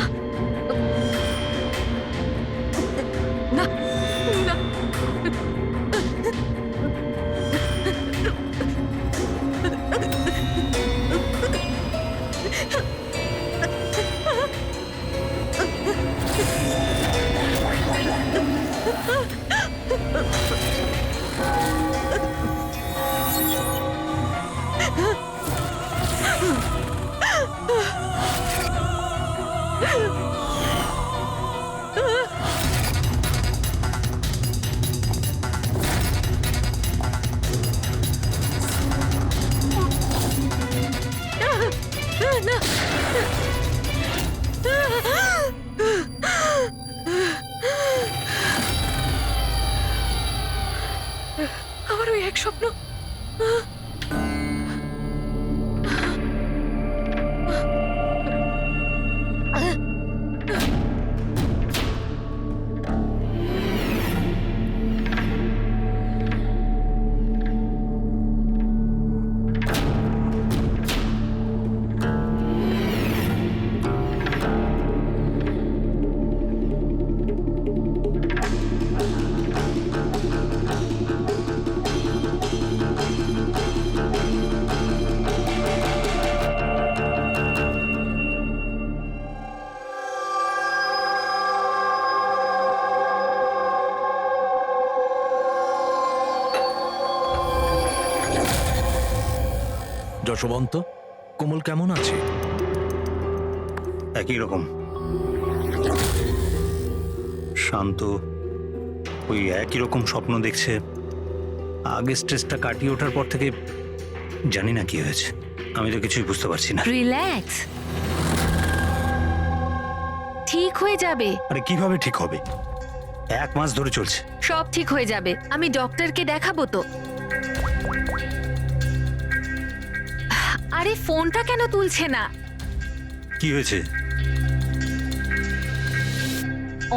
না না, না। আমার ওই এক স্বপ্ন। যশবন্ত, কোমল কেমন আছে? একই রকম শান্ত, ওই একই রকম স্বপ্ন দেখছে। আগে স্ট্রেসটা কাটিয়ে ওঠার পর থেকে জানি না কি হয়েছে, আমি তো কিছুই বুঝতে পারছি না। রিল্যাক্স, ঠিক হয়ে যাবে। আরে কিভাবে ঠিক হবে? 1 মাস ধরে চলছে। সব ঠিক হয়ে যাবে, আমি ডক্টরকে দেখাবো তো। আরে ফোনটা কেন তুলছে না? কি হয়েছে?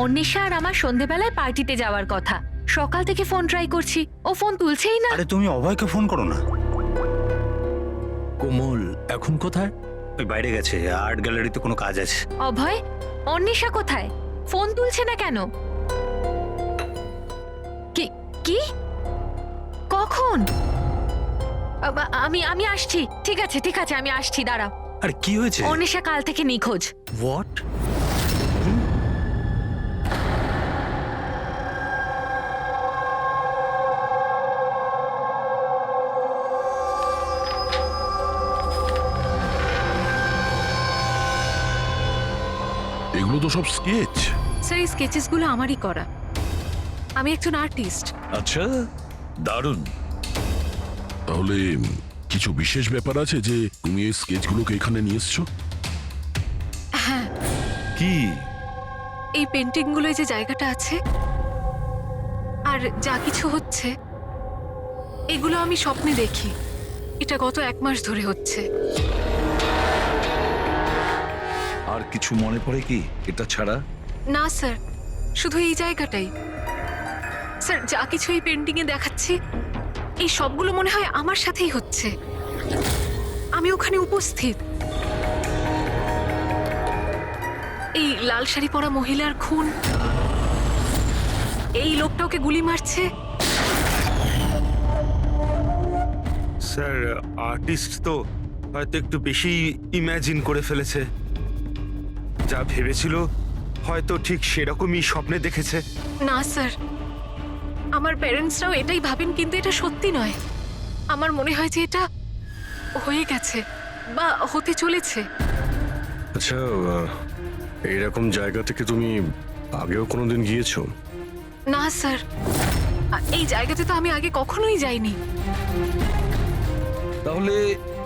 অন্বেষা আর আমার সন্ধেবেলায় পার্টিতে যাওয়ার কথা, সকাল থেকে ফোন ট্রাই করছি, ও ফোন তুলছেই না। আরে তুমি অভয়কে ফোন করো না। কোমল এখন কোথায়? ওই বাইরে গেছে, আর্ট গ্যালারিতে কোনো কাজ আছে। অভয়, অন্বেষা কোথায়? ফোন তুলছে না কেন? কি কি কখন? আমি আমি আসছি। ঠিক আছে ঠিক আছে, আমি আসছি, দাঁড়াও। আরে কি হয়েছে? অন্বেষা কাল থেকে নিখোঁজ। হোয়াট? এগুলো তো সব স্কেচ। স্যার, এই স্কেচেসগুলো আমারই করা, আমি একজন আর্টিস্ট। আচ্ছা, দারুণ। তাহলে কিছু বিশেষ ব্যাপার আছে যে তুমি এই স্কেচগুলোকে এখানে নিয়ে এসছো? হ্যাঁ, কি? এই পেন্টিংগুলোয় যে জায়গাটা আছে আর যা কিছু হচ্ছে, এগুলো আমি স্বপ্নে দেখি। এটা গত 1 মাস ধরে হচ্ছে। আর কিছু মনে পড়ে কি এটা ছাড়া? না স্যার, শুধু এই জায়গাটাই। স্যার, যা কিছু এই পেন্টিংয়ে দেখাচ্ছি, এই সবগুলো মনে হয় আমার সাথেই হচ্ছে। আমি ওখানে উপস্থিত। এই লাল শাড়ি পরা মহিলার খুন, এই লোকটা ওকে গুলি মারছে। স্যার, আর্টিস্ট তো হয়তো একটু বেশি ইমাজিন করে ফেলেছে। যা ভেবেছিল হয়তো ঠিক সেরকমই স্বপ্নে দেখেছে। না স্যার, আমার প্যারেন্টসরাও এটাই ভাবেন, কিন্তু এটা সত্যি নয়। আমার মনে হয় যে এটা হয়ে গেছে বা হতে চলেছে। আচ্ছা, এইরকম জায়গা থেকে তুমি আগেও কোনোদিন গিয়েছো? না স্যার, এই জায়গাতে তো আমি আগে কখনোই যাইনি। তাহলে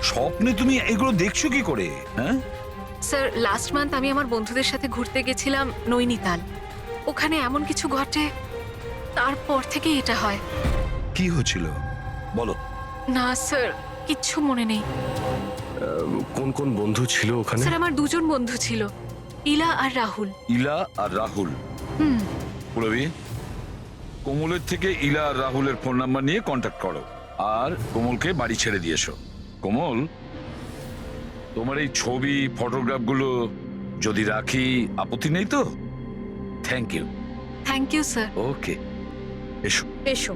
স্বপ্নে তুমি এগুলো দেখছো কি করে? হ্যাঁ, স্যার, লাস্ট মান্থ আমি আমার বন্ধুদের সাথে ঘুরতে গেছিলাম নৈনিতাল। ওখানে এমন কিছু ঘটে, তারপর থেকে এটা হয়। কি হয়েছিল বলো? না স্যার, কিচ্ছু মনে নেই। কোন কোন বন্ধু ছিল ওখানে? স্যার, আমার 2 জন বন্ধু ছিল, ইলা আর রাহুল। ইলা আর রাহুল? হুম। পুরবি, কোমলের থেকে ইলা আর রাহুলের ফোন নাম্বার নিয়ে কন্ট্যাক্ট করো আর কোমলকে বাড়ি ছেড়ে দিয়েছো। কোমল, তোমার এই ছবি ফটোগ্রাফগুলো যদি রাখি, আপত্তি নেই তো? Thank you. Thank you sir. Okay. এসো। এসো।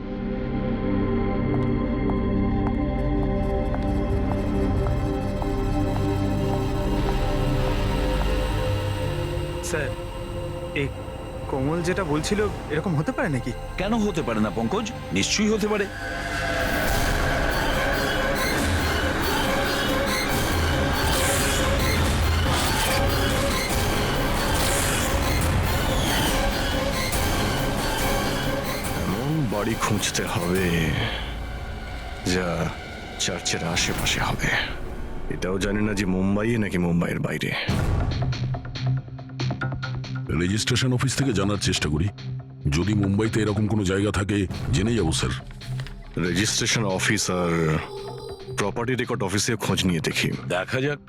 স্যার এই কোমল যেটা বলছিল এরকম হতে পারে নাকি? কেন হতে পারে না পঙ্কজ? নিশ্চয়ই হতে পারে। এমন বাড়ি খুঁজতে হবে যা চার্চের আশেপাশে হবে। এটাও জানি না যে মুম্বাইয়ে নাকি মুম্বাইয়ের বাইরে। রেজিস্ট্রেশন অফিস থেকে জানার চেষ্টা করি, যদি মুম্বাইতে এরকম কোনো জায়গা থাকে জেনে যাবো স্যার। রেজিস্ট্রেশন অফিস আর প্রপার্টি রেকর্ড অফিসে খোঁজ নিয়ে দেখি। দেখা যাক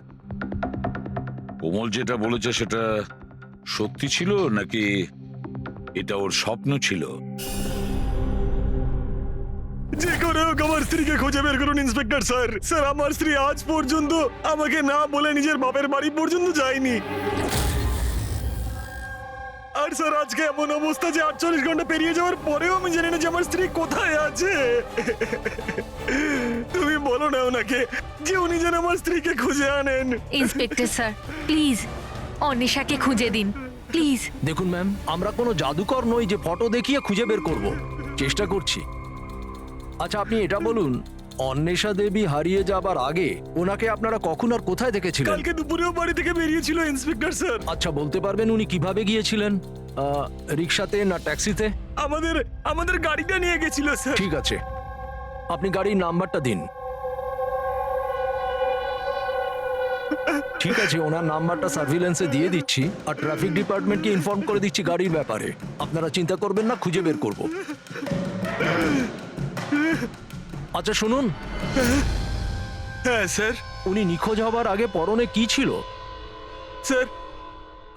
কোমল যেটা বলেছে সেটা সত্যি ছিল নাকি এটা ওর স্বপ্ন ছিল। যে করে হোক আমার স্ত্রীকে খুঁজে বের করুন ইন্সপেক্টর স্যার। স্যার আমার স্ত্রী আজ পর্যন্ত আমাকে না বলে নিজের বাপের বাড়ি পর্যন্ত যায়নি। আর স্যার আজকে এমন অবস্থা যে 48 ঘন্টা পেরিয়ে যাওয়ার পরেও আমি জানি না যে আমার স্ত্রী কোথায় আছে। তুমি বলো না ওনাকে যে উনি যেন আমার স্ত্রীকে খুঁজে আনেন। ইন্সপেক্টর স্যার প্লিজ অনিশাকে খুঁজে দিন প্লিজ। দেখুন ম্যাম, আমরা কোনো জাদুকর নই যে ফটো দেখিয়ে খুঁজে বের করব। চেষ্টা করছি। আচ্ছা আপনি এটা বলুন, অন্বেষা দেবী হারিয়ে যাবার আগে ওনাকে আপনারা কখন আর কোথায় দেখেছিলেন? কালকে দুপুরেও বাড়ি থেকে বেরিয়েছিল ইন্সপেক্টর স্যার। আচ্ছা বলতে পারবেন উনি কিভাবে গিয়েছিলেন? রিক্সাতে না ট্যাক্সিতে? আমাদের গাড়িটা নিয়ে গেছিল স্যার। ঠিক আছে, আপনি গাড়ির নাম্বারটা দিন। ঠিক আছে, ওনার নাম্বারটা সার্ভিলেন্সে দিয়ে দিচ্ছি আর ট্রাফিক ডিপার্টমেন্টকে ইনফর্ম করে দিচ্ছি গাড়ির ব্যাপারে। আপনারা চিন্তা করবেন না, খুঁজে বের করব। আচ্ছা শুনুন, হ্যাঁ স্যার। উনি নিখোঁজ হবার আগে পরনে কি ছিল? স্যার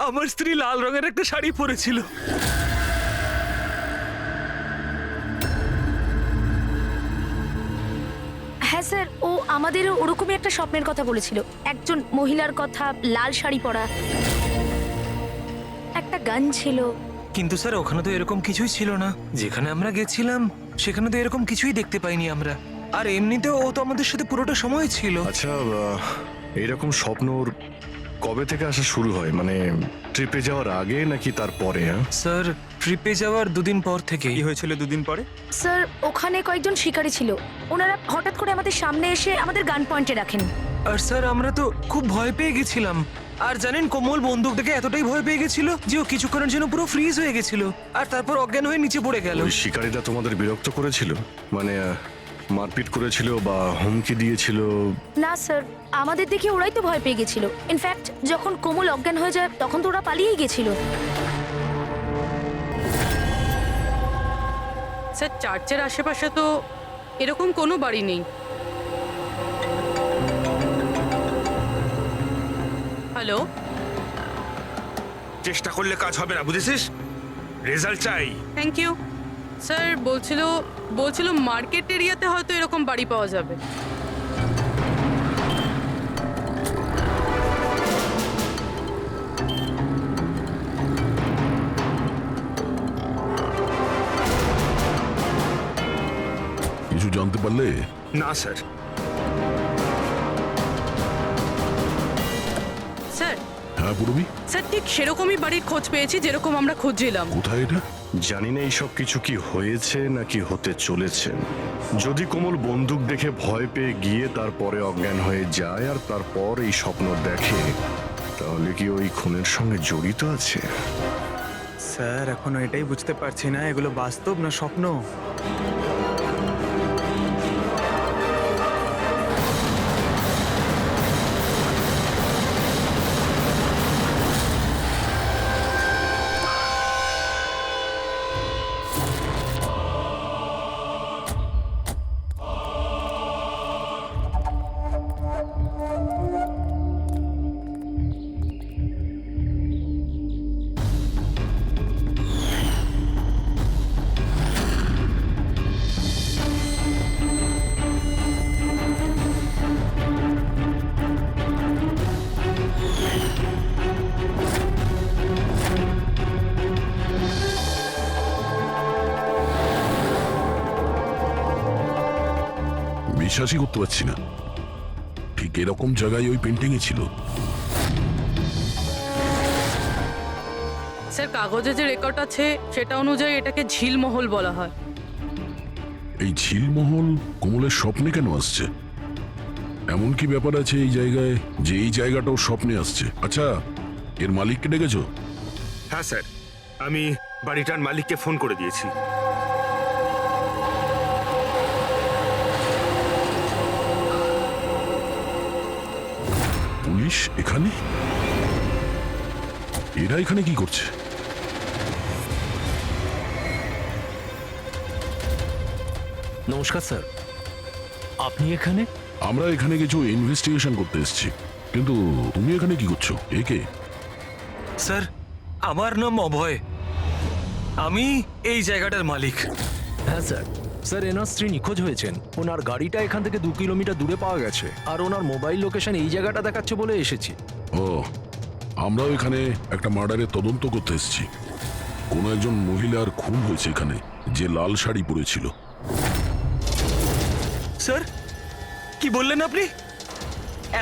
আমার স্ত্রী লাল রঙের একটা শাড়ি পরেছিল। হ্যাঁ স্যার, ও আমাদেরও ওরকমই একটা স্বপ্নের কথা বলেছিল, একজন মহিলার কথা, লাল শাড়ি পরা, একটা গান ছিল। কিন্তু স্যার ওখানে তো এরকম কিছুই ছিল না। যেখানে আমরা গেছিলাম সেখানে তো এরকম কিছুই দেখতে পাইনি আমরা। আর এমনিতেও ও তো আমাদের সাথে পুরোটা সময় ছিল। আচ্ছা এইরকম স্বপ্ন ওর কবে থেকে আসা শুরু হয়? মানে ট্রিপে যাওয়ার আগে নাকি তারপরে? স্যার ট্রিপে যাওয়ার দুদিন পর থেকে। কি হয়েছিল দুদিন পরে? স্যার ওখানে কয়েকজন শিকারী ছিল, ওনারা হঠাৎ করে আমাদের সামনে এসে আমাদের গান পয়েন্টে রাখেন। আর স্যার আমরা তো খুব ভয় পেয়ে গেছিলাম। আর জানেন কোমল বন্দুক দেখে এতটাই ভয় পেয়ে গেছিল যে ও কিছুক্ষণের জন্য পুরো ফ্রিজ হয়ে গেছিল আর তারপর অজ্ঞান হয়ে নিচে পড়ে গেল। ওই শিকারীরা তোমাদের বিরক্ত করেছিল? মানে মারপিট করেছিল বা হুমকি দিয়েছিল? না স্যার, আমাদের দেখে ওরাই তো ভয় পেয়ে গেছিল। ইনফ্যাক্ট যখন কোমল অজ্ঞান হয়ে যায় তখন তো ওরা পালিয়েই গেছিল। স্যার চার্চের আশেপাশে তো এরকম কোনো বাড়ি নেই। হ্যালো, চেষ্টা করলে কাজ হবে না, বুঝেছিস? রেজাল্ট চাই। Thank you. স্যার বলছিল মার্কেট এরিয়াতে হয়তো এরকম বাড়ি পাওয়া যাবে। কিছু জানতে পারলে? না স্যার। স্যার হ্যাঁ পূরবী, স্যার ঠিক সেরকমই বাড়ির খোঁজ পেয়েছি যেরকম আমরা খুঁজছিলাম। কোথায় এটা? জানি না এইসব কিছু কি হয়েছে নাকি হতে চলেছে। যদি কোমল বন্দুক দেখে ভয় পেয়ে গিয়ে তারপরে অজ্ঞান হয়ে যায় আর তারপর এই স্বপ্ন দেখে, তাহলে কি ওই খুনের সঙ্গে জড়িত আছে? স্যার এখনো এটাই বুঝতে পারছি না এগুলো বাস্তব না স্বপ্ন। বিশ্বাসই করতে পারছি না, ঠিক এরকম জায়গায় ওই পেন্টিংই ছিল। স্যার কাগজে যে রেকর্ড আছে সেটা অনুযায়ী এটাকে ঝিলমহল বলা হয়। এই ঝিলমহল কোমলের স্বপ্নে কেন আসছে? এমন কি ব্যাপার আছে এই জায়গায় যে এই জায়গাটাও স্বপ্নে আসছে? আচ্ছা, এর মালিককে ডেকেছো? হ্যাঁ স্যার, আমি বাড়িটার মালিককে ফোন করে দিয়েছি। পুলিশ এখানে? এরা এখানে কি করছে? নমস্কার স্যার, আপনি এখানে? আমরা এখানে কিছু ইনভেস্টিগেশন করতে এসেছি, কিন্তু তুমি এখানে কি করছো? একে? স্যার, আমার নাম অভয়, আমি এই জায়গাটার মালিক। হ্যাঁ স্যার। স্যার, এনার স্ত্রী নিখোঁজ হয়েছেন। ওনার গাড়িটা এখান থেকে 2 কিলোমিটার দূরে পাওয়া গেছে, আর ওনার মোবাইল লোকেশন এই জায়গাটা দেখাচ্ছে বলে এসেছি। ও, আমরাও এখানে একটা মার্ডারের তদন্ত করতে এসেছি। কোনো একজন মহিলার খুন হয়েছে এখানে, যে লাল শাড়ি পরেছিল। স্যার, কি বললেন আপনি?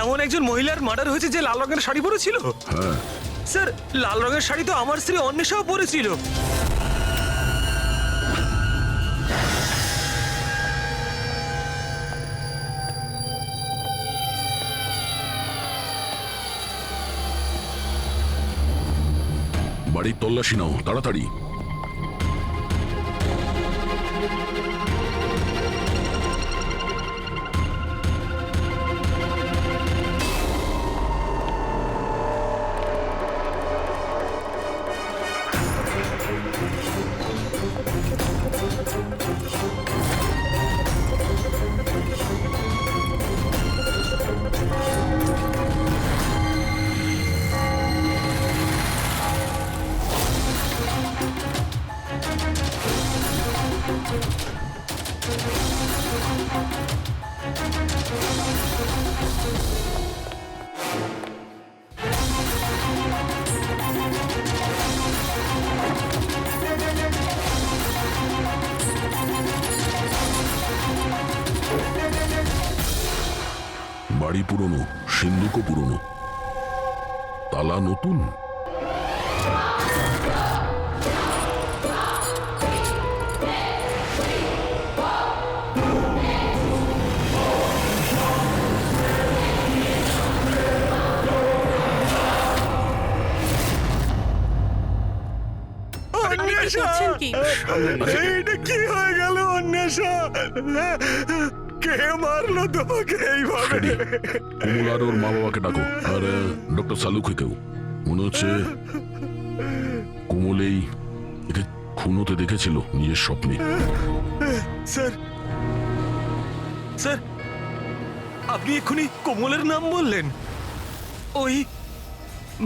এমন একজন মহিলার মার্ডার হয়েছে যে লাল রঙের শাড়ি পরেছিল? হ্যাঁ। স্যার, লাল রঙের শাড়ি তো আমার স্ত্রী অন্বেষাও পরেছিল। বাড়ির তল্লাশি নাও তাড়াতাড়ি। বাড়ি পুরনো, সিন্ধুকও পুরনো, তালা নতুন। করছেন কি? এইটা কি হয়ে গেল অন্বেষা? কে মারলো তোমাকে এইভাবে? কোমল আর ওর মা বাবাকে ডাকো, আর ডক্টর সালুকে কেউ। মনে হচ্ছে কোমল একে খুন হতে দেখেছিল নিজের স্বপ্নে। স্যার, স্যার, আপনি এক্ষুনি কোমলের নাম বললেন? ওই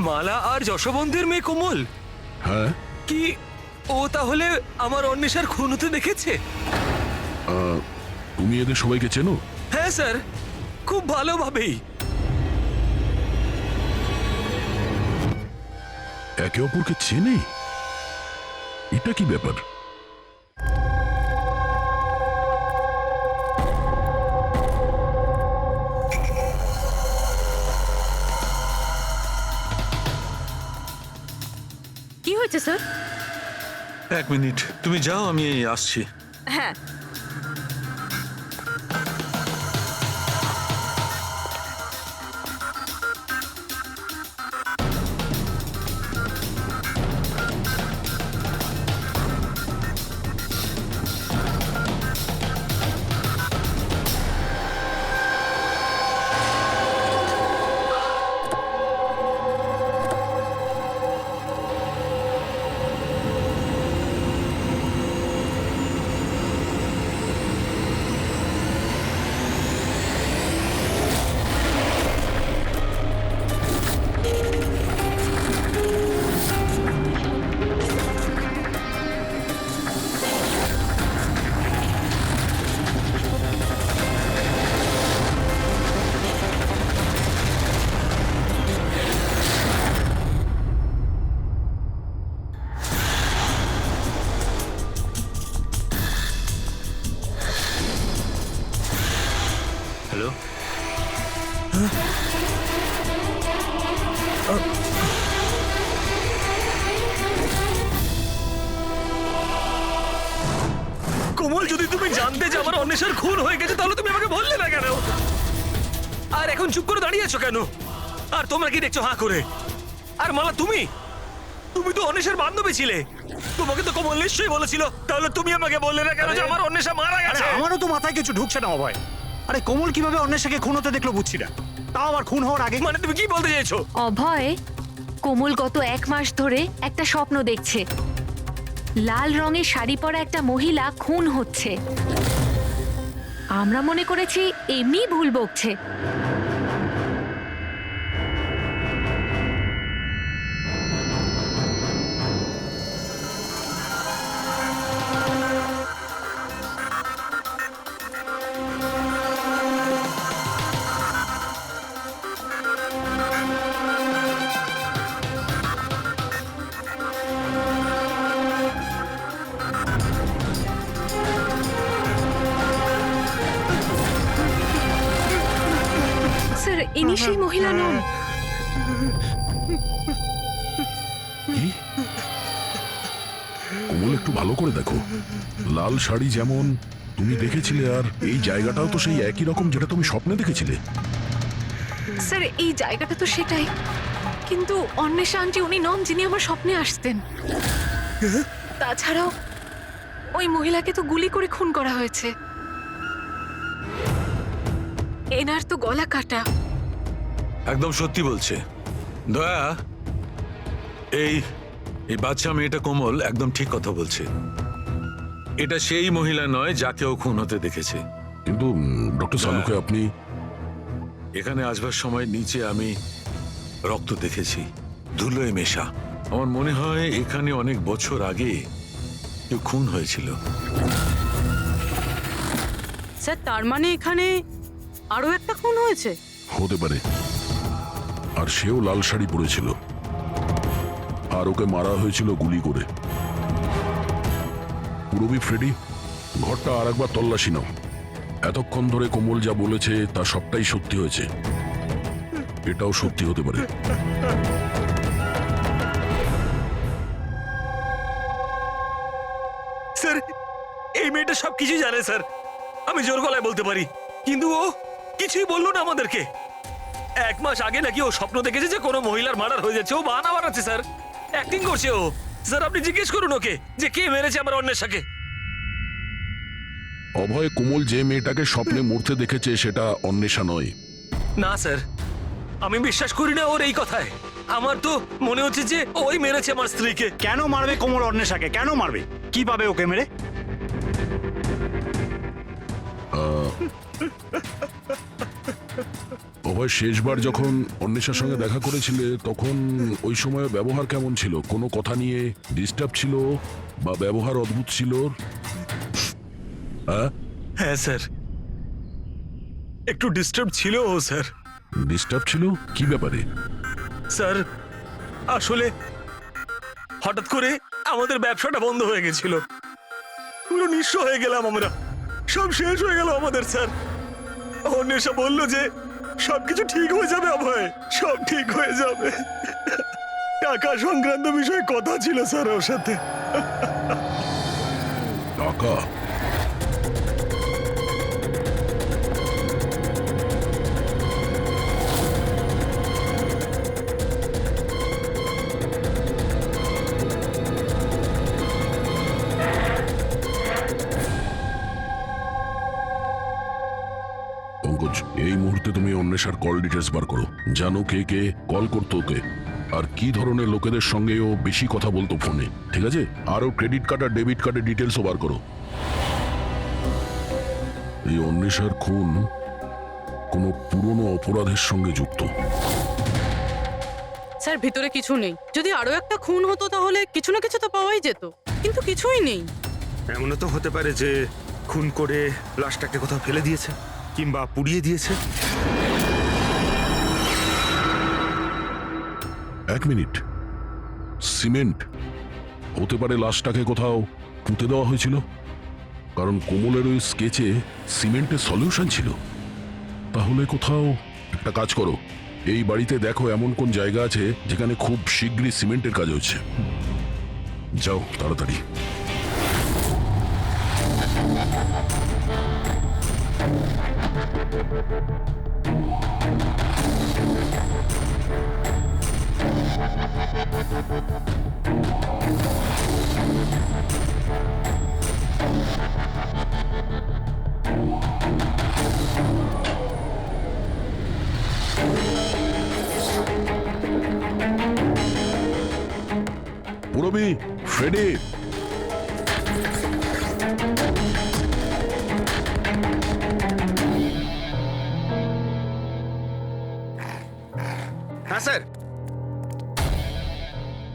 মালা আর যশবন্তের মেয়ে কোমল? হ্যাঁ। কি ও তাহলে আমার অন্বেষার খুন হতে দেখেছে? তুমি এদের সবাইকে চেনো? হ্যাঁ স্যার, খুব ভালোভাবেই। একে অপরকে চেনে? এটা কি ব্যাপার? কি হয়েছে স্যার? 1 মিনিট, তুমি যাও, আমি আসছি। হ্যাঁ। জানতে যে আমার অন্বেষার খুন হয়ে গেছে তাহলে তুমি আমাকে বললে না কেন? আর এখন চুপ করে দাঁড়িয়ে আছো কেন? আর তোমরা কি দেখছো হাঁ করে? আর মালা তুমি তো অন্বেষার বান্ধবী ছিলে, তোমাকে তো কোমল নিশ্চয়ই বলেছিল, তাহলে তুমি আমাকে বললে না কেন যে আমার অন্বেষা মারা আরে গেছে? আমারও তো মাথায় কিছু ঢুকছে না অভয়। আরে কোমল কিভাবে অন্বেষাকে খুন হতে দেখলো বুঝছি না, তাও আবার খুন হওয়ার আগে। মানে তুমি কি বলতে চাইছো? অভয়, কোমল গত 1 মাস ধরে একটা স্বপ্ন দেখছে। লাল রঙের শাড়ি পরা একটা মহিলা খুন হচ্ছে। আমরা মনে করেছি এমনি ভুল বকছে। স্যার, ইনি সেই মহিলা নন। কি? কোমল, একটু ভালো করে দেখো। লাল শাড়ি যেমন তুমি দেখেছিলে, আর এই জায়গাটাও তো সেই একই রকম যেটা তুমি স্বপ্নে দেখেছিলে। স্যার, এই জায়গাটা তো সেটাই, কিন্তু অন্বেষা আন্টি উনি নন যিনি আমার স্বপ্নে আসতেন। তাছাড়াও ওই মহিলাকে তো গুলি করে খুন করা হয়েছে। এনার তো গলা কাটা। একদম সত্যি বলছে দয়া। এই এই বাচ্চা মেয়েটা কোমল একদম ঠিক কথা বলছে। এটা সেই মহিলা নয় যাকে ও খুন হতে দেখেছে। কিন্তু ডক্টর সালুকে আপনি এখানে আসবার সময় নিচে আমি রক্ত দেখেছি, ধুলোয় মেশা। আমার মনে হয় এখানে অনেক বছর আগে কেউ খুন হয়েছিল। স্যার, তার মানে এখানে আরো একটা খুন হয়েছে? হতে পারে। আর সেও লাল শাড়ি পরেছিল, আর ওকে মারা হয়েছিল গুলি করে। পুরবি ফ্রেডি, ঘরটা আর একবার তল্লাশি নাও। এতক্ষণ ধরে কোমল যা বলেছে তা সবটাই সত্যি হয়েছে। এটাও সত্যি হতে পারে। স্যার, এই মেয়েটা সবকিছু জানে স্যার, আমি জোর গলায় বলতে পারি, কিন্তু ও কিছুই বললো না আমাদেরকে। 1 মাস আগে নাকি ও স্বপ্ন দেখেছে যে কোনো মহিলার মার্ডার হয়ে যাচ্ছে। ও বাহানা বানাচ্ছে স্যার, অ্যাক্টিং করছে ও। স্যার, আপনি জিজ্ঞেস করুন ওকে যে কে মেরেছে আমার অন্বেষাকে। অভয়, কোমল যে মেয়েটাকে স্বপ্নে মরতে দেখেছে সেটা অন্বেষা নয়। না স্যার, আমি বিশ্বাস করি না ওর এই কথায়। আমার তো মনে হচ্ছে যে ওই মেরেছে আমার স্ত্রীকে। কেন মারবে কোমল অন্বেষাকে? কেন মারবে? কি পাবে ওকে মেরে? অভয়, শেষবার যখন অন্বেষার সঙ্গে দেখা করেছিলে তখন ওই সময় ব্যবহার কেমন ছিল? কোনো কথা নিয়ে ডিস্টার্ব ছিল বা ব্যবহার অদ্ভুত ছিল? হ্যাঁ স্যার, একটু ডিস্টার্ব ছিল ও স্যার। ডিস্টার্ব ছিল? কি ব্যাপারে? স্যার, আসলে হঠাৎ করে আমাদের ব্যবসাটা বন্ধ হয়ে গেছিল, পুরো নিঃস্ব হয়ে গেলাম আমরা, সব শেষ হয়ে গেল আমাদের স্যার। অন্বেষা বলল যে সবকিছু ঠিক হয়ে যাবে অভয়, সব ঠিক হয়ে যাবে। টাকা সংক্রান্ত বিষয়ে কথা ছিল স্যার ওর সাথে। টাকা? পঙ্কজ, এই মুহূর্তে তুমি অন্বেষার কল ডিটেলস বার করো। জানো কে কে কল করতো ওকে, আর কি ধরনের লোকেদের সঙ্গে ও বেশি কথা বলতো ফোনে, ঠিক আছে? আর ও ক্রেডিট কার্ড আর ডেবিট কার্ডের ডিটেলসও বার করো। এই অন্বেষার খুন কোনো পুরনো অপরাধের সঙ্গে যুক্ত। স্যার, ভিতরে কিছু নেই। যদি আরো একটা খুন হতো তাহলে কিছু না কিছু তো পাওয়াই যেত, কিন্তু কিছুই নেই। এমনও তো হতে পারে যে খুন করে লাশটাকে কোথাও ফেলে দিয়েছে কিংবা পুড়িয়ে দিয়েছে। 1 মিনিট, সিমেন্ট হতে পারে লাশটাকে কোথাও পুঁতে দেওয়া হয়েছিল, কারণ কোমলের ওই স্কেচে সিমেন্টের সলিউশন ছিল। তাহলে কোথাও একটা কাজ করো, এই বাড়িতে দেখো এমন কোন জায়গা আছে যেখানে খুব শীঘ্রই সিমেন্টের কাজ হচ্ছে। যাও তাড়াতাড়ি। পুরবি, ফ্রেডি, হ্যাঁ স্যার।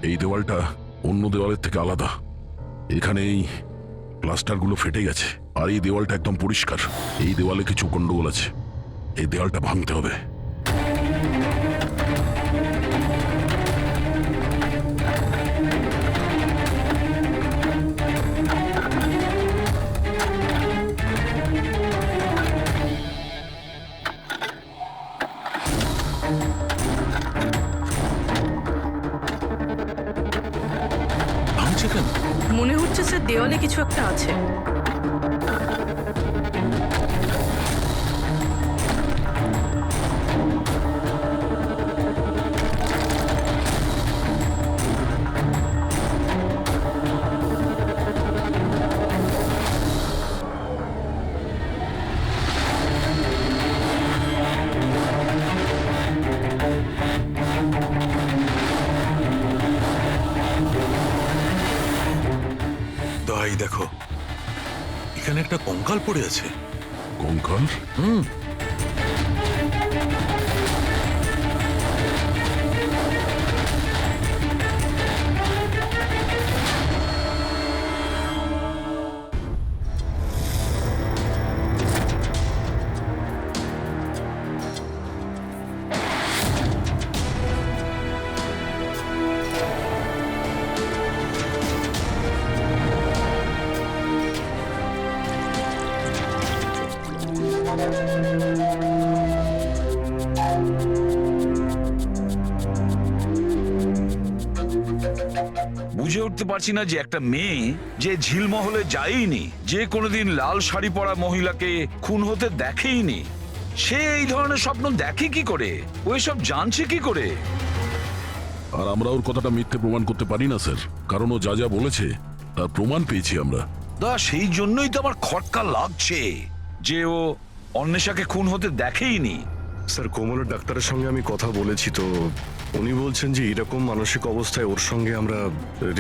এই দেওয়ালটা অন্য দেওয়ালের থেকে আলাদা। এখানে এই প্লাস্টারগুলো ফেটে গেছে, আর এই দেওয়ালটা একদম পরিষ্কার। এই দেওয়ালে কিছু গন্ডগোল আছে, এই দেওয়ালটা ভাঙতে হবে। ভাঙছে কেন? মনে হচ্ছে স্যার দেওয়ালে কিছু একটা আছে। দয়াই দেখো, এখানে একটা কঙ্কাল পড়ে আছে। কঙ্কাল? বুঝে উঠতে পারছি না যে একটা মেয়ে যে ঝিলমহলে যায়নি, যে কোনোদিন লাল শাড়ি পরা মহিলাকে খুন হতে দেখেইনি, সে এই ধরনের স্বপ্ন দেখে কি করে? ও এসব জানছে কি করে? আর আমরা ওর কথাটা মিথ্যে প্রমাণ করতে পারি না স্যার, কারণ ও যা যা বলেছে তার প্রমাণ পেয়েছি আমরা। সেই জন্যই তো আমার খটকা লাগছে যে ও অন্বেষাকে খুন হতে দেখেইনি। স্যার, কোমলের ডাক্তারের সঙ্গে আমি কথা বলেছি, তো উনি বলছেন যে এরকম মানসিক অবস্থায় ওর সঙ্গে আমরা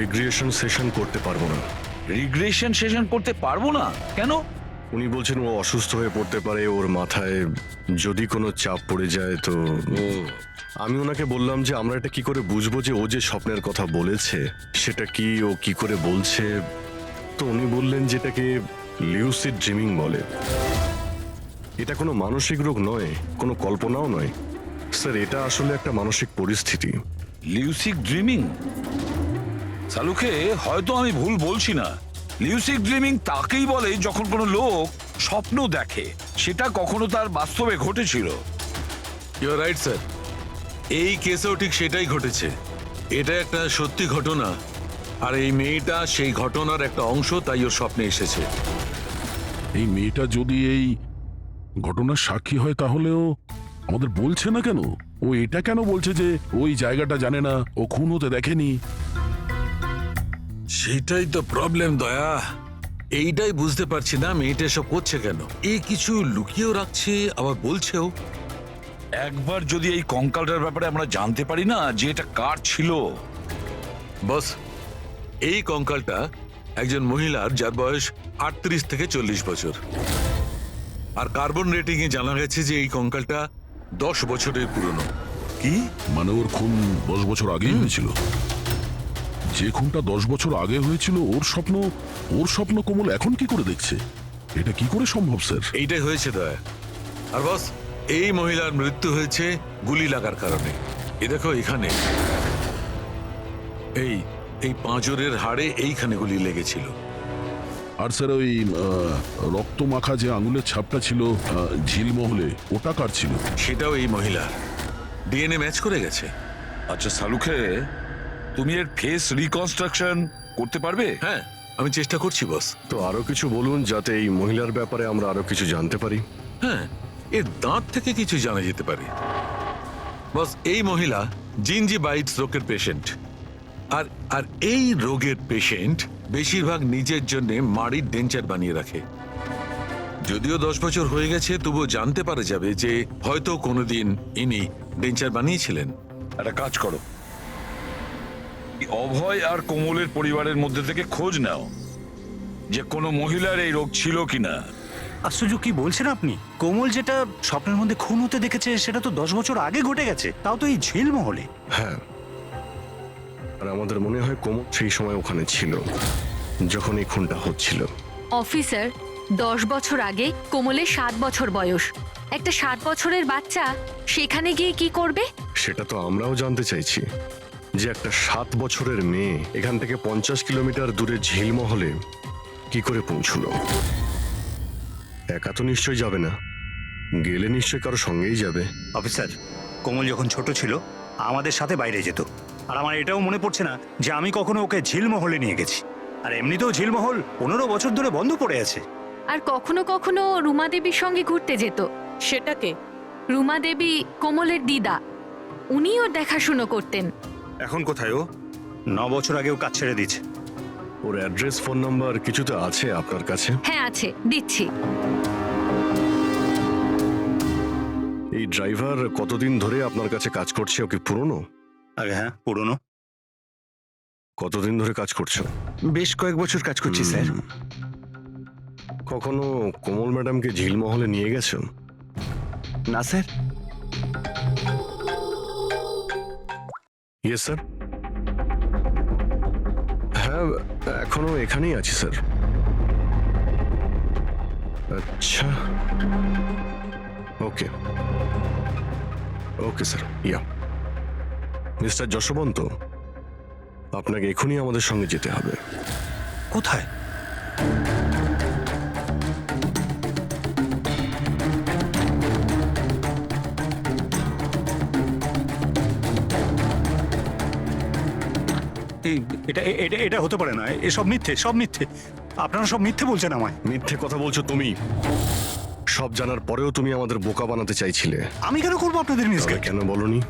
রিগ্রিয়েশন সেশন করতে পারবো না। রিগ্রেশন সেশন করতে পারবো না কেন? উনি বলছেন ও অসুস্থ হয়ে পড়তে পারে, ওর মাথায় যদি কোনো চাপ পড়ে যায় তো। আমি ওনাকে বললাম যে আমরা এটা কি করে বুঝবো যে ও যে স্বপ্নের কথা বলেছে সেটা কি, ও কি করে বলছে। তো উনি বললেন যেটাকে লিউসিড ড্রিমিং বলে। এটা কোনো মানসিক রোগ নয়, কোনো কল্পনাও নয় স্যার, এটা আসলে একটা মানসিক পরিস্থিতি। লিউসিড ড্রিমিং? সালুকে হয়তো আমি ভুল বলছি না। লিউসিড ড্রিমিং তাকেই বলে যখন কোনো লোক স্বপ্ন দেখে, সেটা কখনো তার বাস্তবে ঘটেছিল। ইউ আর রাইট স্যার, এই কেসেও ঠিক সেটাই ঘটেছে। এটা একটা সত্যি ঘটনা, আর এই মেয়েটা সেই ঘটনার একটা অংশ, তাই ওর স্বপ্নে এসেছে। এই মেয়েটা যদি এই ঘটনার সাক্ষী হয় তাহলেও আমাদের বলছে না কেন? ও এটা কেন বলছে যে ওই জায়গাটা জানে না, ও খুন হতে দেখেনি? সেটাই তো প্রবলেম দয়া, এইটাই বুঝতে পারছি না মেয়েটা এসব করছে কেন। এই কিছু লুকিয়েও রাখছে, আবার বলছেও। একবার যদি এই কঙ্কালটার ব্যাপারে আমরা জানতে পারি না যে এটা কার ছিল। বস, এই কঙ্কালটা একজন মহিলার, যার বয়স 38 থেকে 40 বছর। আর কার্বন রেটিং এ জানা গেছে যে এই কঙ্কালটা 10 বছরের পুরনো। কি মানে ওর খুন 10 বছর আগেই হয়েছিল? যে খুনটা 10 বছর আগে হয়েছিল ওর স্বপ্ন কোমল এখন কি করে দেখছে? এটা কি করে সম্ভব স্যার? এইটাই হয়েছে দয়া। আর বস, এই মহিলার মৃত্যু হয়েছে গুলি লাগার কারণে। এ দেখো এখানে, এই পাঁজরের হাড়ে এইখানে গুলি লেগেছিল। আর স্যার ওই রক্ত মাখা যে আঙুলের ছাপটা ছিল ঝিলমহলে, ওটা কার ছিল? সেটাও এই মহিলার। ডিএনএ ম্যাচ করে গেছে। আচ্ছা সালুখে, তুমি এর ফেস রিকনস্ট্রাকশন করতে পারবে? হ্যাঁ, আমি চেষ্টা করছি বস। তো আরো কিছু বলুন যাতে এই মহিলার ব্যাপারে আমরা আরো কিছু জানতে পারি। হ্যাঁ, এর দাঁত থেকে কিছু জানা যেতে পারে। বস, এই মহিলা জিঞ্জিভাইটিস রোগের পেশেন্ট। আর আর এই রোগের পেশেন্ট বেশিরভাগ নিজের জন্য মাড়ির ডেঞ্চার বানিয়ে রাখে। যদিও 10 বছর হয়ে গেছে, তবুও জানতে পারা যাবে যে হয়তো কোনোদিন ইনি ডেঞ্চার বানিয়েছিলেন। একটা কাজ করো, এই অভয় আর কোমলের পরিবারের মধ্যে থেকে খোঁজ নাও যে কোনো মহিলার এই রোগ ছিল কিনা। আশ্চর্য, কি বলছেন আপনি? কোমল যেটা স্বপ্নের মধ্যে খুন হতে দেখেছে সেটা তো 10 বছর আগে ঘটে গেছে, তাও তো এই ঝিল মহলে। হ্যাঁ, আর আমাদের মনে হয় কোমল সেই সময় ওখানে ছিল যখন এই খুনটা হচ্ছিল। অফিসার, 10 বছর আগে কোমলের 7 বছর বয়স। একটা 7 বছরের বাচ্চা সেখানে গিয়ে কি করবে? সেটা তো আমরাও জানতে চাইছি যে একটা 7 বছরের মেয়ে এখান থেকে 50 কিলোমিটার দূরে ঝিলমহলে কি করে পৌঁছলো। একা তো নিশ্চয়ই যাবে না, গেলে নিশ্চয়ই কারো সঙ্গেই যাবে। অফিসার, কোমল যখন ছোট ছিল আমাদের সাথে বাইরে যেত, আর আমার এটাও মনে পড়ছে না যে আমি কখনো ওকে ঝিলমহলে নিয়ে গেছি। আর এমনিতেও ঝিলমহল 15 বছর ধরে বন্ধ পড়ে আছে। আর কখনো কখনো রুমা দেবীর সঙ্গে ঘুরতে যেত। সেটাকে রুমা দেবী কোমলের দিদা, উনি ওর দেখাশুনো করতেন। এখন কোথায় ও? 9 বছর আগেও কাজ ছেড়ে দিয়েছে। ওর অ্যাড্রেস, ফোন নাম্বার কিছু তো আছে আপনার কাছে? হ্যাঁ আছে, দিচ্ছি। এই ড্রাইভার কতদিন ধরে আপনার কাছে কাজ করছে? ওকে পুরনো? আগে হ্যাঁ, পুরনো। কতদিন ধরে কাজ করছো? বেশ কয়েক বছর কাজ করছি স্যার। কখনো কোমল ম্যাডামকে ঝিলমহলে নিয়ে গেছো? না স্যার। Yes sir. হ্যাঁ, এখনো এখানেই আছি স্যার। আচ্ছা, ওকে ওকে স্যার। ইয়া মিস্টার যশবন্ত, আপনাকে এখনই আমাদের সঙ্গে যেতে হবে। কোথায়? এটা এটা এটা হতে পারে না, এসব মিথ্যে, সব মিথ্যে। আপনারা সব মিথ্যে বলছেন আমায়। মিথ্যে কথা বলছো তুমি। সব জানার পরেও তুমি আমাদের বোকা বানাতে চাইছিলে। আমি কেন করবো আপনাদের তবে মিসগাইড? কেন বলনি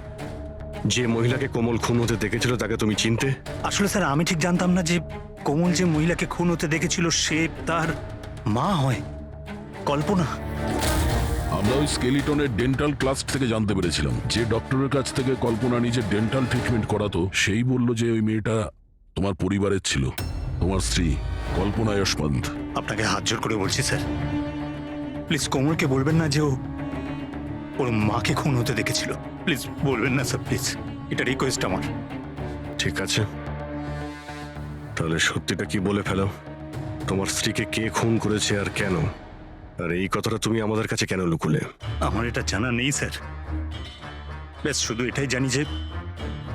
যে মহিলাকে কোমল খুন হতে দেখেছিল তাকে তুমি চিনতে? আসলে স্যার, আমি ঠিক জানতাম না যে কোমল যে মহিলাকে খুন হতে দেখেছিল সে তার মা হয়, কল্পনা। আমরা ওই স্কেলিটনের ডেন্টাল ক্লাস থেকে জানতে পেরেছিলাম যে ডক্টরের কাছ থেকে কল্পনা নিজের ডেন্টাল ট্রিটমেন্ট করাতো, সেই বলল যে ওই মেয়েটা তোমার পরিবারের ছিল, তোমার স্ত্রী কল্পনা যশবন্ত। আপনাকে হাত জোর করে বলছি স্যার, প্লিজ কোমলকে বলবেন না যে ওর মাকে খুন হতে দেখেছিল। প্লিজ বলবেন না স্যার, প্লিজ, এটা রিকোয়েস্ট আমার। ঠিক আছে, তাহলে সত্যিটা কি বলে ফেলো। তোমার স্ত্রীকে কে খুন করেছে আর কেন? আর এই কথাটা তুমি আমাদের কাছে কেন লুকুলে? আমার এটা জানা নেই স্যার। ব্যাস শুধু এটাই জানি যে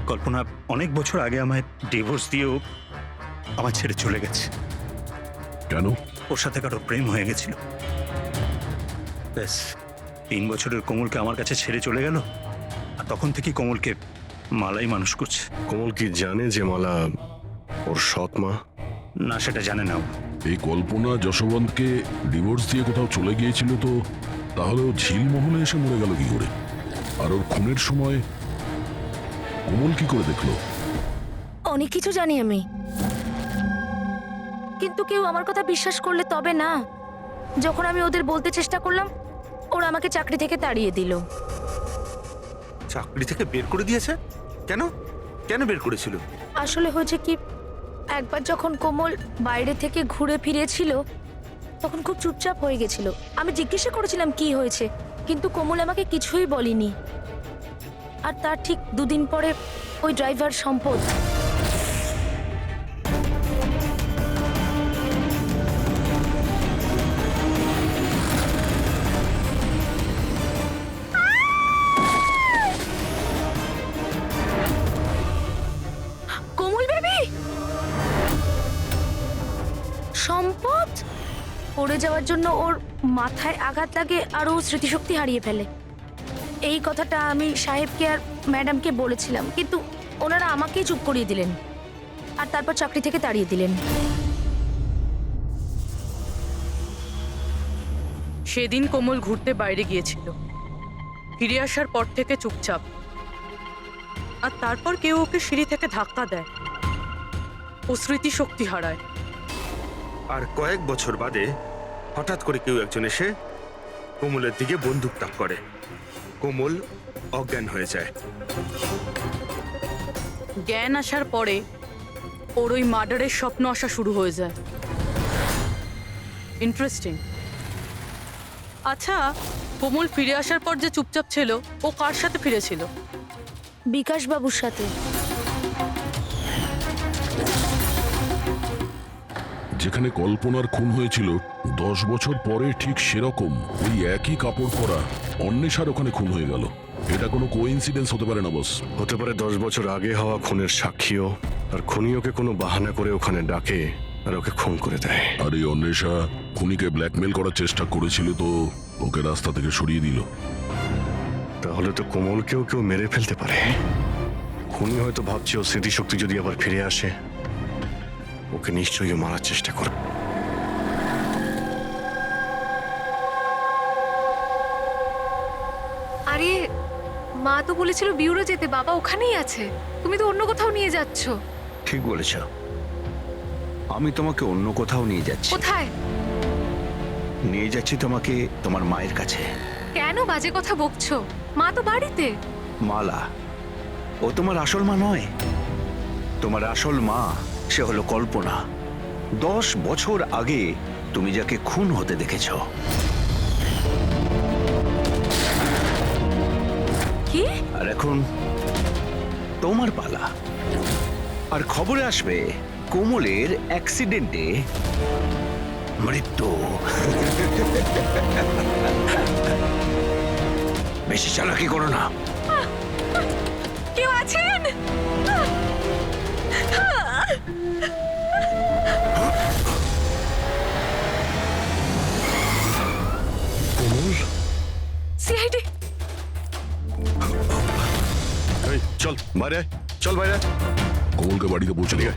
কল্পনা অনেক বছর আগে আমায় ডিভোর্স দিয়েও আমার ছেড়ে চলে গেছে। কেন? ওর সাথে কারো প্রেম হয়ে গেছিল। ব্যাস 3 বছরের কোমলকে আমার কাছে ছেড়ে চলে গেল, আর তখন থেকেই কোমলকে মালাই মানুষ করছে। কোমল কি জানে যে মালা ওর সৎ মা? না, সেটা জানে না ও। এই কল্পনা যশবন্তকে ডিভোর্স দিয়ে কোথাও চলে গিয়েছিল, তো তাহলে ও ঝিলমহলে এসে মরে গেল কি করে? আর ওর খুনের সময় কোমল কি করে দেখলো? অনেক কিছু জানি আমি, কিন্তু কেউ আমার কথা বিশ্বাস করলে তবে না। যখন আমি ওদের বলতে চেষ্টা করলাম, ওরা আমাকে চাকরি থেকে তাড়িয়ে দিল। চাকরি থেকে বের করে দিয়েছে? কেন? কেন বের করেছিল? আসলে হয়েছে কি, একবার যখন কোমল বাইরে থেকে ঘুরে ফিরেছিল তখন খুব চুপচাপ হয়ে গেছিল। আমি জিজ্ঞাসা করেছিলাম কি হয়েছে, কিন্তু কোমল আমাকে কিছুই বলেনি। আর তার ঠিক 2 দিন পরে ওই ড্রাইভার সম্পদ সম্পদ পড়ে যাওয়ার জন্য ওর মাথায় আঘাত লাগে আর ও স্মৃতিশক্তি হারিয়ে ফেলে। এই কথাটা আমি সাহেবকে আর ম্যাডামকে বলেছিলাম, কিন্তু ওনারা আমাকেই চুপ করিয়ে দিলেন আর তারপর চাকরি থেকে তাড়িয়ে দিলেন। সেদিন কোমল ঘুরতে বাইরে গিয়েছিল, ফিরে আসার পর থেকে চুপচাপ। আর তারপর কেউ ওকে সিঁড়ি থেকে ধাক্কা দেয়, ও স্মৃতিশক্তি হারায়। আর কয়েক বছর বাদে হঠাৎ করে কেউ একজন এসে কোমলের দিকে বন্দুক তাক করে। কোমল অজ্ঞান হয়ে যায়। জ্ঞান আসার পরে ওর ওই মার্ডারের স্বপ্ন আসা শুরু হয়ে যায়। ইন্টারেস্টিং। আচ্ছা, কোমল ফিরে আসার পর যে চুপচাপ ছিল, ও কার সাথে ফিরেছিল? বিকাশ বাবুর সাথে। যেখানে কল্পনার খুন হয়েছিল 10 বছর পরে ঠিক সেরকম ওই একই কাপড় পরা অন্বেষার ওখানে খুন হয়ে গেল। এটা কোনো কোইন্সিডেন্স হতে পারে না বস। হতে পারে 10 বছর আগে হওয়া খুনের সাক্ষীও, আর খুনি ওকে কোনো বাহানা করে ওখানে ডাকে আর ওকে খুন করে দেয়। আর এই অন্বেষা খুনিকে ব্ল্যাকমেল করার চেষ্টা করেছিল, তো ওকে রাস্তা থেকে সরিয়ে দিল। তাহলে তো কোমলকেও কেউ মেরে ফেলতে পারে। খুনি হয়তো ভাবছে ও স্মৃতিশক্তি যদি আবার ফিরে আসে, ওকে নিশ্চয়ই ও মারার চেষ্টা করবে। আরে মা তো বলেছিল বিউরো যেতে, বাবা ওখানেই আছে। তুমি তো অন্য কোথাও নিয়ে যাচ্ছ। ঠিক বলেছ, আমি তোমাকে অন্য কোথাও নিয়ে যাচ্ছি। কোথায়? নিয়ে যাচ্ছি তোমাকে তোমার মায়ের কাছে। কেন বাজে কথা বকছো? মা তো বাড়িতে। মালা, ও তোমার আসল মা নয়। তোমার আসল মা সে হলো কল্পনা। 10 বছর আগে তুমি যাকে খুন হতে দেখেছ। কি? আর এখন তোমার পালা। আর খবরে আসবে কোমলের অ্যাক্সিডেন্টে মৃত্যু। বেশি চালাকি করো না। কেউ আছেন? কোমল, সিআইডি। এই চল বাইরে আয়, চল বাইরে আয়। কোমলকে বাড়িতে পৌঁছে দিয়ে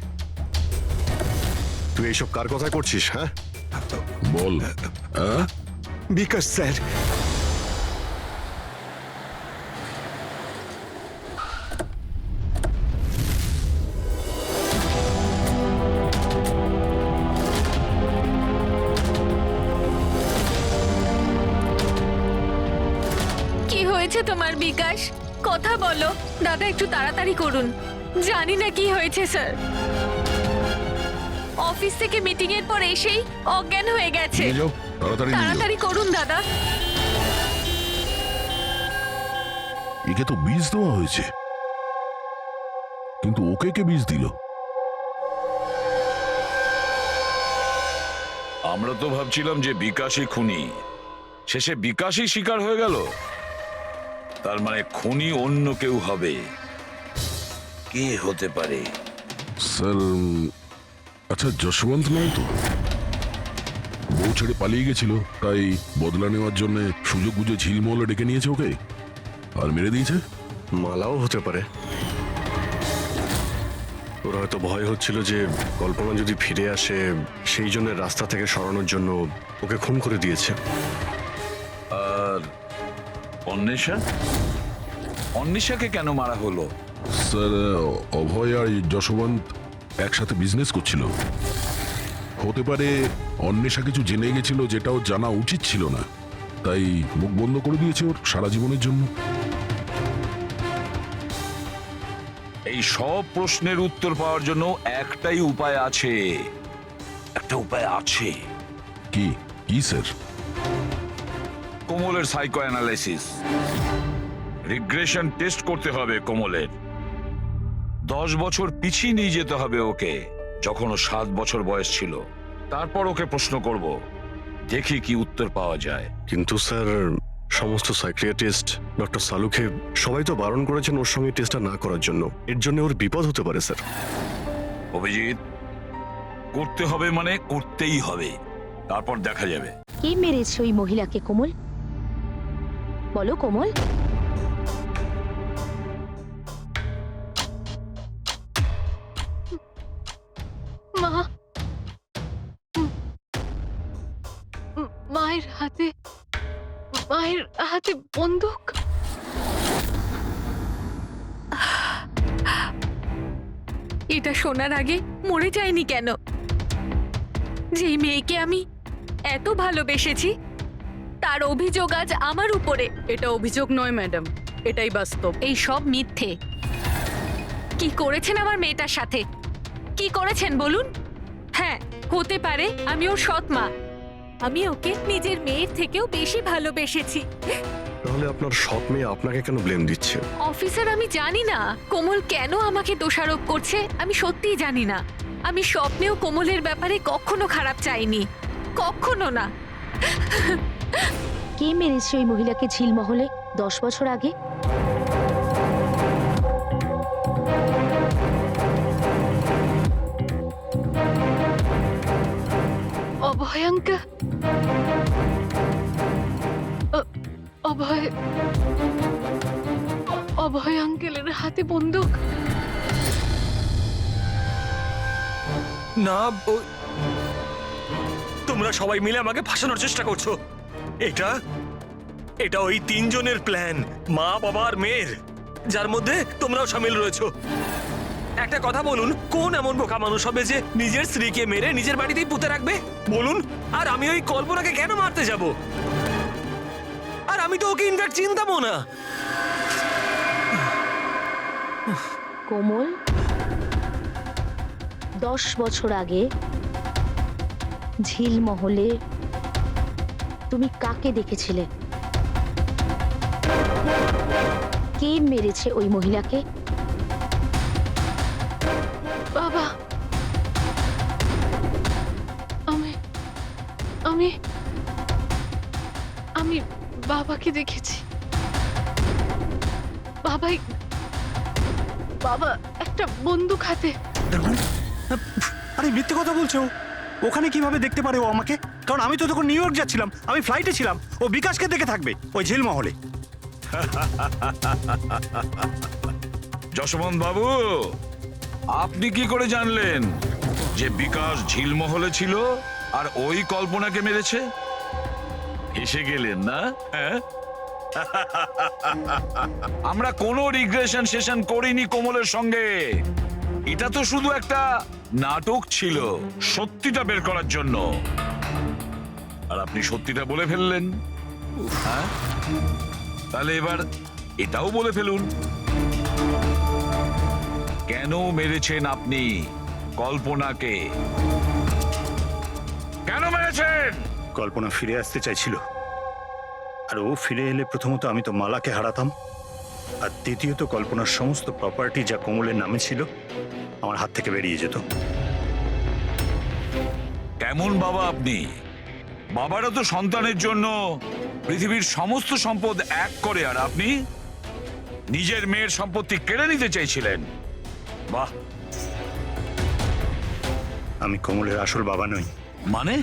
তুই এইসব কার কথায় করছিস? হ্যাঁ, বল। হ্যাঁ, বিকাশ স্যার। কি হয়েছে তোমার বিকাশ? কথা বলো দাদা, একটু তাড়াতাড়ি করুন। জানি না কি হয়েছে স্যার। অফিস থেকে মিটিং এর পর এসেই অজ্ঞান হয়ে গেছে। নিয়ে যাও, তাড়াতাড়ি নিয়ে যাও। তাড়াতাড়ি করুন দাদা। একে তো বীজ দেওয়া হয়েছে, কিন্তু ওকে কে বীজ দিল? আমরা তো ভাবছিলাম যে বিকাশই খুনি, শেষে বিকাশই শিকার হয়ে গেল। তার মানে খুনি অন্য কেউ হবে। কে হতে পারে? স্যার, আচ্ছা যশবন্ত নয় তো? বউ ছেড়ে পালিয়ে গেছিল, তাই বদলা নেওয়ার জন্য সুযোগ বুঝে ঝিলমহলে ডেকে নিয়েছে ওকে আর মেরে দিয়েছে। মালাও হতে পারে। ওর হয়তো ভয় হচ্ছিল যে কল্পনা যদি ফিরে আসে, সেই জন্য রাস্তা থেকে সরানোর জন্য ওকে খুন করে দিয়েছে। আর অন্বেষা? অন্বেষাকে কেন মারা হলো? স্যার, অভয় আর যশবন্ত একসাথে বিজনেস করছিল। হতে পারে অন্বেষা কিছু জেনে গেছিল যেটা ওর জানা উচিত ছিল না, তাই মুখ বন্ধ করে দিয়েছে ওর সারা জীবনের জন্য। এই সব প্রশ্নের উত্তর পাওয়ার জন্য একটাই উপায় আছে। একটা উপায় আছে। কি কি স্যার? কোমলের সাইকো অ্যানালাইসিস। রিগ্রেশন টেস্ট করতে হবে কোমলের। 10 বছর পিছিয়ে নিয়ে যেতে হবে ওকে, যখন ও 7 বছর বয়স ছিল। তারপর ওকে প্রশ্ন করব, দেখি কি উত্তর পাওয়া যায়। কিন্তু স্যার, সমস্ত সাইকিয়াট্রিস্ট, ডক্টর সালুকে সবাই তো বারণ করেছেন ওর সঙ্গে টেস্টটা না করার জন্য। এর জন্য ওর বিপদ হতে পারে স্যার। অভিজিৎ, করতে হবে মানে করতেই হবে, তারপর দেখা যাবে। কে মেরেছে ওই মহিলাকে কোমল? বলো কোমল। মা, মায়ের হাতে মায়ের হাতে বন্দুক। এটা শোনার আগে মরে যায়নি কেন? যেই মেয়েকে আমি এত ভালোবেসেছি তার অভিযোগ আজ আমার উপরে। এটা অভিযোগ নয় ম্যাডাম, এটাই বাস্তব। এই সব মিথ্যে। কি করেছেন আমার মেয়েটার সাথে? কি করেছেন বলুন? হ্যাঁ, হতে পারে আমি ওর সৎ মা, আমি ওকে নিজের মেয়ের থেকেও বেশি ভালোবেসেছি। তাহলে আপনার সৎ মেয়ে আপনাকে কেন ব্লেম দিচ্ছে? অফিসার, আমি জানি না কোমল কেন আমাকে দোষারোপ করছে। আমি সত্যিই জানি না। আমি স্বপ্নেও কোমলের ব্যাপারে কখনো খারাপ চাইনি, কখনো না। কে মেরেছে ওই মহিলাকে ঝিলমহলে 10 বছর আগে? অভয়াঙ্কা, অভয় অভয় আঙ্কেলের হাতে বন্দুক। না, তোমরা সবাই মিলে আমাকে ফাঁসানোর চেষ্টা করছো। এটা এটা ওই তিনজনের প্ল্যান, মা, বাবা আর মেয়ের, যার মধ্যে তোমরাও সামিল রয়েছো। একটা কথা বলুন, কোন এমন বোকা মানুষ হবে যে নিজের স্ত্রীকে মেরে নিজের বাড়িতেই পুঁতে রাখবে বলুন? আর আমি ওই কল্পনাকে কেন মারতে যাব? আর আমি তো ওকে ইনফ্যাক্ট চিনতামও না। কোমল 10 বছর আগে ঝিলমহলে তুমি কাকে দেখেছিলে? কে মেরেছে ওই মহিলাকে? বাবা, আমি আমি আমি বাবাকে দেখেছি। বাবা একটা বন্দুক হাতে। আরে মিথ্যে কথা বলছো। ওখানে কিভাবে দেখতে পারে ও আমাকে? কারণ আমি তো তখন নিউ ইয়র্ক যাচ্ছিলাম, আমি ফ্লাইটে ছিলাম। ও বিকাশকে দেখে থাকবে ওই ঝিলমহলে। যশবন্ত বাবু, আপনি কি করে জানলেন যে বিকাশ ঝিলমহলে ছিল আর ওই কল্পনাকে মেরেছে? হেসে গেলেন না? হ্যাঁ, আমরা কোনো রিগ্রেশন সেশন করিনি কোমলের সঙ্গে। এটা তো শুধু একটা নাটক ছিল সত্যিটা বের করার জন্য। আর আপনি সত্যিটা বলে ফেললেন। হ্যাঁ, তাহলে এবার এটাও বলে ফেলুন, কেন মেরেছেন আপনি কল্পনাকে? কেন মেরেছেন? কল্পনা ফিরে আসতে চাইছিল, আর ও ফিরে এলে প্রথমত আমি তো মালাকে হারাতাম, আর দ্বিতীয়ত কল্পনার সমস্ত প্রপার্টি যা কোমলের নামে ছিল আমার হাত থেকে বেরিয়ে যেত। কেমন বাবা আপনি? বাবারা তো সন্তানের জন্য পৃথিবীর সমস্ত সম্পদ এক করে, আর আপনি নিজের মেয়ের সম্পত্তি কেড়ে নিতে চাইছিলেন। বাহ! আমি কোমলের আসল বাবা নই। মানে?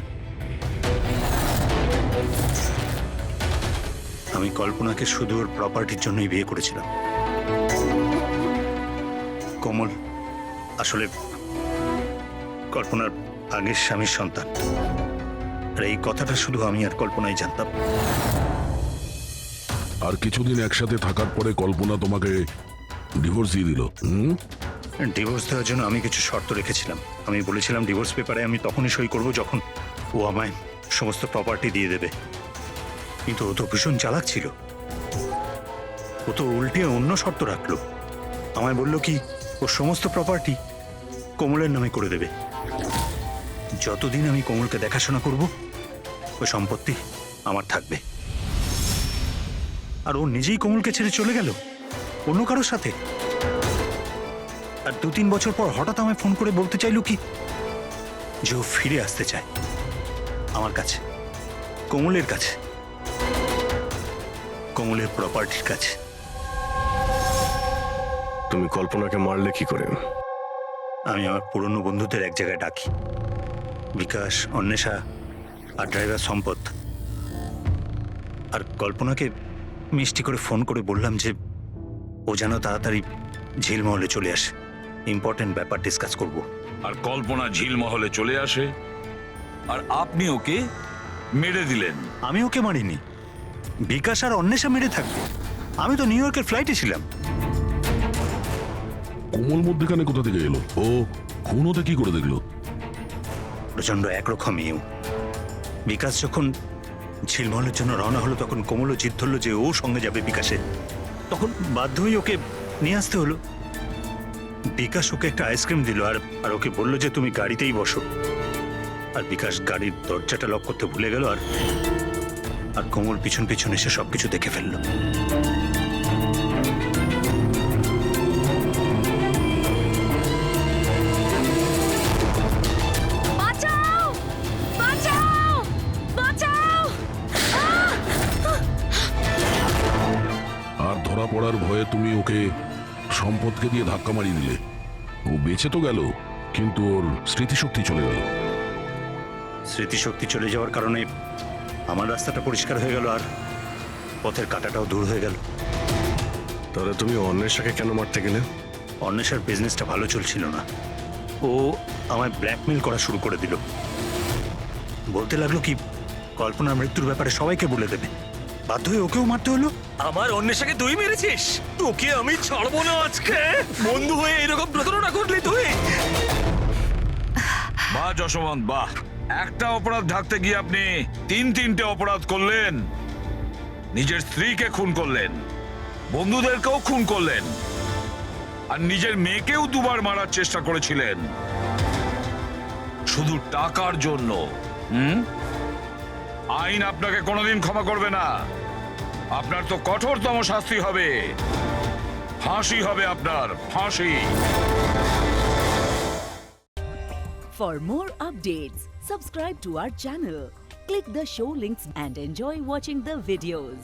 আমি কল্পনাকে শুধু ওর প্রপার্টির জন্যই বিয়ে করেছিলাম। কোমল আসলে কল্পনার আগের স্বামীর সন্তান, আর এই কথাটা শুধু আমি আর কল্পনাই জানতাম। আর কিছুদিন একসাথে থাকার পরে কল্পনা তোমাকে ডিভোর্স দিয়ে দিল। ডিভোর্স দেওয়ার জন্য আমি কিছু শর্ত রেখেছিলাম। আমি বলেছিলাম ডিভোর্স পেপারে আমি তখনই সই করব যখন ও আমায় সমস্ত প্রপার্টি দিয়ে দেবে। কিন্তু ও তো ভীষণ চালাক ছিল। ও তো উল্টে অন্য শর্ত রাখলো। আমায় বলল কি ও সমস্ত প্রপার্টি কোমলের নামে করে দেবে। যতদিন আমি কোমলকে দেখাশোনা করব ওই সম্পত্তি আমার থাকবে। আর ও নিজেই কোমলকে ছেড়ে চলে গেল অন্য কারোর সাথে। আর 2-3 বছর পর হঠাৎ আমায় ফোন করে বলতে চাইলো কি যে ও ফিরে আসতে চায় আমার কাছে, কোমলের কাছে, কোমলের প্রপার্টির কাছে। তুমি কল্পনাকে মারলে কি করে? আমি আমার পুরনো বন্ধুদের এক জায়গায় ডাকি, বিকাশ, অন্বেষা আর ড্রাইভার সম্পদ। আর কল্পনাকে মিষ্টি করে ফোন করে বললাম যে ও যেন তাড়াতাড়ি ঝিলমহলে চলে আসে, ইম্পর্টেন্ট ব্যাপার ডিসকাস করব। আর কল্পনা ঝিলমহলে চলে আসে, আর আপনি ওকে মেরে দিলেন। আমি ওকে মারিনি, বিকাশ আর অন্বেষা মেরে থাকবে? আমি তো নিউ ইয়র্কের ফ্লাইটে ছিলাম। কোমল মধ্যেখানে কোথা থেকে এলো? ও খুন হতে কি করে দেখলো? প্রচন্ড একরকমইও। বিকাশ যখন ঝিলমহলের জন্য রওনা হলো তখন কোমলও জিদ ধরলো যে ও সঙ্গে যাবে বিকাশে। তখন বাধ্য হয়ে ওকে নিয়ে আসতে হলো। বিকাশ ওকে একটা আইসক্রিম দিল আর ওকে বললো যে তুমি গাড়িতেই বসো। আর বিকাশ গাড়ির দরজাটা লক করতে ভুলে গেল আর কোমল পিছন পিছন এসে সবকিছু দেখে ফেললো। বাঁচাও বাঁচাও বাঁচাও! আর ধরা পড়ার ভয়ে তুমি ওকে সম্পদকে দিয়ে ধাক্কা মারিয়ে দিলে। ও বেঁচে তো গেল, কিন্তু ওর স্মৃতিশক্তি চলে গেল। স্মৃতিশক্তি চলে যাওয়ার কারণে আমার রাস্তাটা পরিষ্কার হয়ে গেল আর পথের কাঁটাটাও দূর হয়ে গেল। তাহলে তুমি অন্বেষাকে কেন মারতে গেলে? অন্বেষার বিজনেসটা ভালো চলছিল না। ও আমায় ব্ল্যাকমেল করা শুরু করে দিল। বলতে লাগলো কি কল্পনার মৃত্যুর ব্যাপারে সবাইকে বলে দেবে। বাধ্য হয়ে ওকেও মারতে হলো। আমার অন্বেষাকে তুই মেরেছিস? তোকে আমি ছাড়বো না আজকে। বন্ধু হয়ে এরকম প্রতারণা করলি তুই? বাহ যশবন্ত বাহ, একটা অপরাধ ঢাকতে গিয়ে আপনি তিনটে অপরাধ করলেন। নিজের স্ত্রীকে খুন করলেন, বন্ধুদেরকেও খুন করলেন, আর নিজের মেয়েকেও দুবার মারার চেষ্টা করেছিলেন শুধু টাকার জন্য। আইন আপনাকে কোনোদিন ক্ষমা করবে না। আপনার তো কঠোরতম শাস্তি হবে, ফাঁসি হবে আপনার, ফাঁসি। For more updates, subscribe to our channel, click the show links and enjoy watching the videos.